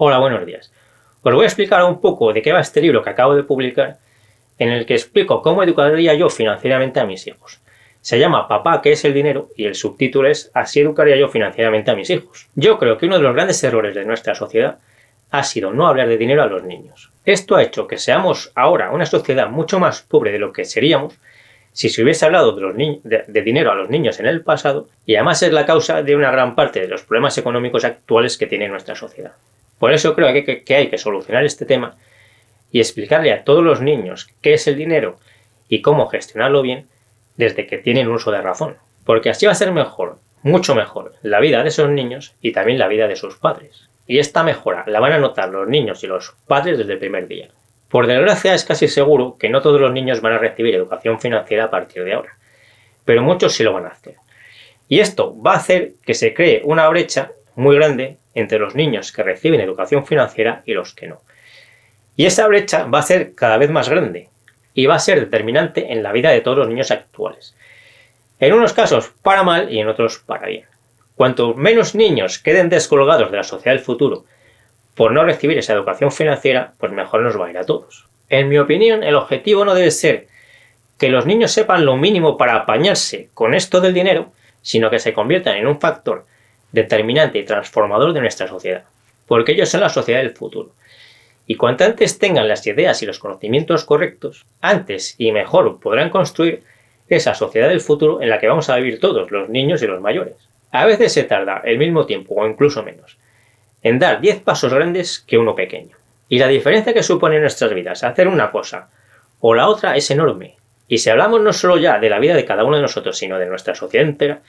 Hola, buenos días. Os voy a explicar un poco de qué va este libro que acabo de publicar, en el que explico cómo educaría yo financieramente a mis hijos. Se llama Papá, ¿qué es el dinero? Y el subtítulo es Así educaría yo financieramente a mis hijos. Yo creo que uno de los grandes errores de nuestra sociedad ha sido no hablar de dinero a los niños. Esto ha hecho que seamos ahora una sociedad mucho más pobre de lo que seríamos si se hubiese hablado de dinero a los niños en el pasado, y además es la causa de una gran parte de los problemas económicos actuales que tiene nuestra sociedad. Por eso creo que hay que solucionar este tema y explicarle a todos los niños qué es el dinero y cómo gestionarlo bien desde que tienen uso de razón. Porque así va a ser mejor, mucho mejor, la vida de esos niños y también la vida de sus padres. Y esta mejora la van a notar los niños y los padres desde el primer día. Por desgracia, es casi seguro que no todos los niños van a recibir educación financiera a partir de ahora, pero muchos sí lo van a hacer. Y esto va a hacer que se cree una brecha muy grande entre los niños que reciben educación financiera y los que no. Y esa brecha va a ser cada vez más grande y va a ser determinante en la vida de todos los niños actuales. En unos casos para mal y en otros para bien. Cuanto menos niños queden descolgados de la sociedad del futuro por no recibir esa educación financiera, pues mejor nos va a ir a todos. En mi opinión, el objetivo no debe ser que los niños sepan lo mínimo para apañarse con esto del dinero, sino que se conviertan en un factor determinante y transformador de nuestra sociedad, porque ellos son la sociedad del futuro. Y cuanto antes tengan las ideas y los conocimientos correctos, antes y mejor podrán construir esa sociedad del futuro en la que vamos a vivir todos, los niños y los mayores. A veces se tarda el mismo tiempo o incluso menos en dar 10 pasos grandes que uno pequeño. Y la diferencia que supone en nuestras vidas hacer una cosa o la otra es enorme. Y si hablamos no solo ya de la vida de cada uno de nosotros, sino de nuestra sociedad entera,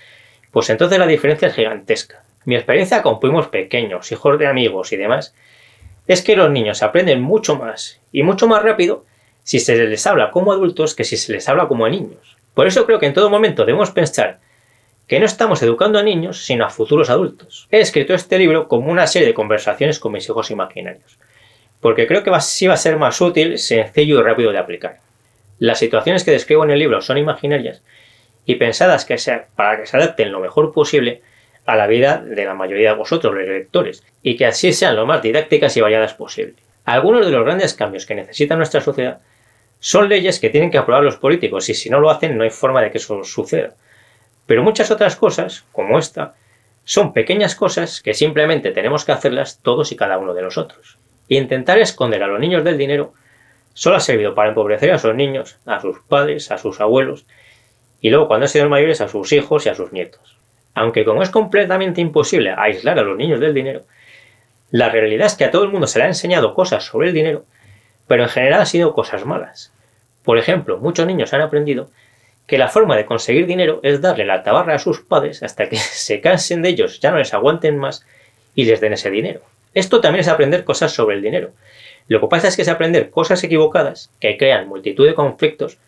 pues entonces la diferencia es gigantesca. Mi experiencia con primos pequeños, hijos de amigos y demás, es que los niños aprenden mucho más y mucho más rápido si se les habla como adultos que si se les habla como a niños. Por eso creo que en todo momento debemos pensar que no estamos educando a niños, sino a futuros adultos. He escrito este libro como una serie de conversaciones con mis hijos imaginarios, porque creo que así va a ser más útil, sencillo y rápido de aplicar. Las situaciones que describo en el libro son imaginarias y pensadas para que se adapten lo mejor posible a la vida de la mayoría de vosotros, los lectores, y que así sean lo más didácticas y variadas posible. Algunos de los grandes cambios que necesita nuestra sociedad son leyes que tienen que aprobar los políticos, y si no lo hacen no hay forma de que eso suceda. Pero muchas otras cosas, como esta, son pequeñas cosas que simplemente tenemos que hacerlas todos y cada uno de nosotros. Y intentar esconder a los niños del dinero solo ha servido para empobrecer a esos niños, a sus padres, a sus abuelos, y luego cuando han sido mayores a sus hijos y a sus nietos. Aunque como es completamente imposible aislar a los niños del dinero, la realidad es que a todo el mundo se le ha enseñado cosas sobre el dinero, pero en general han sido cosas malas. Por ejemplo, muchos niños han aprendido que la forma de conseguir dinero es darle la tabarra a sus padres hasta que se cansen de ellos, ya no les aguanten más y les den ese dinero. Esto también es aprender cosas sobre el dinero. Lo que pasa es que es aprender cosas equivocadas que crean multitud de conflictos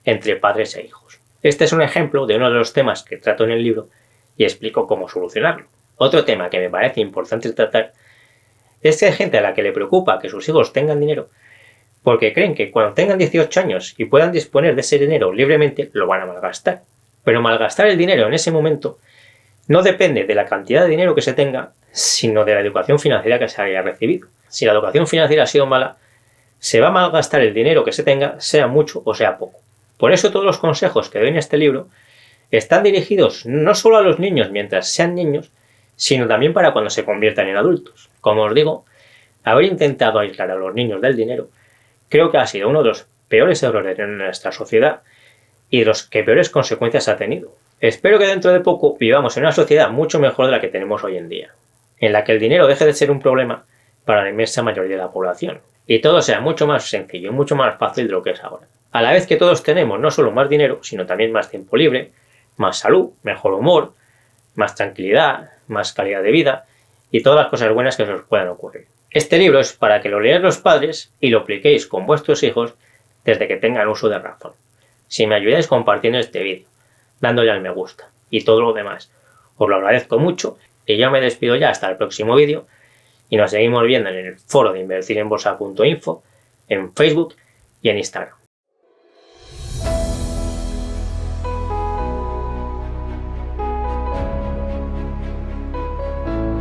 entre padres e hijos. Este es un ejemplo de uno de los temas que trato en el libro y explico cómo solucionarlo. Otro tema que me parece importante tratar es que hay gente a la que le preocupa que sus hijos tengan dinero porque creen que cuando tengan 18 años y puedan disponer de ese dinero libremente, lo van a malgastar. Pero malgastar el dinero en ese momento no depende de la cantidad de dinero que se tenga, sino de la educación financiera que se haya recibido. Si la educación financiera ha sido mala, se va a malgastar el dinero que se tenga, sea mucho o sea poco. Por eso todos los consejos que doy en este libro están dirigidos no solo a los niños mientras sean niños, sino también para cuando se conviertan en adultos. Como os digo, haber intentado aislar a los niños del dinero creo que ha sido uno de los peores errores en nuestra sociedad y de los que peores consecuencias ha tenido. Espero que dentro de poco vivamos en una sociedad mucho mejor de la que tenemos hoy en día, en la que el dinero deje de ser un problema para la inmensa mayoría de la población y todo sea mucho más sencillo y mucho más fácil de lo que es ahora. A la vez que todos tenemos no solo más dinero, sino también más tiempo libre, más salud, mejor humor, más tranquilidad, más calidad de vida y todas las cosas buenas que os puedan ocurrir. Este libro es para que lo leáis los padres y lo apliquéis con vuestros hijos desde que tengan uso de razón. Si me ayudáis compartiendo este vídeo, dándole al me gusta y todo lo demás, os lo agradezco mucho y yo me despido ya hasta el próximo vídeo y nos seguimos viendo en el foro de invertirenbolsa.info, en Facebook y en Instagram.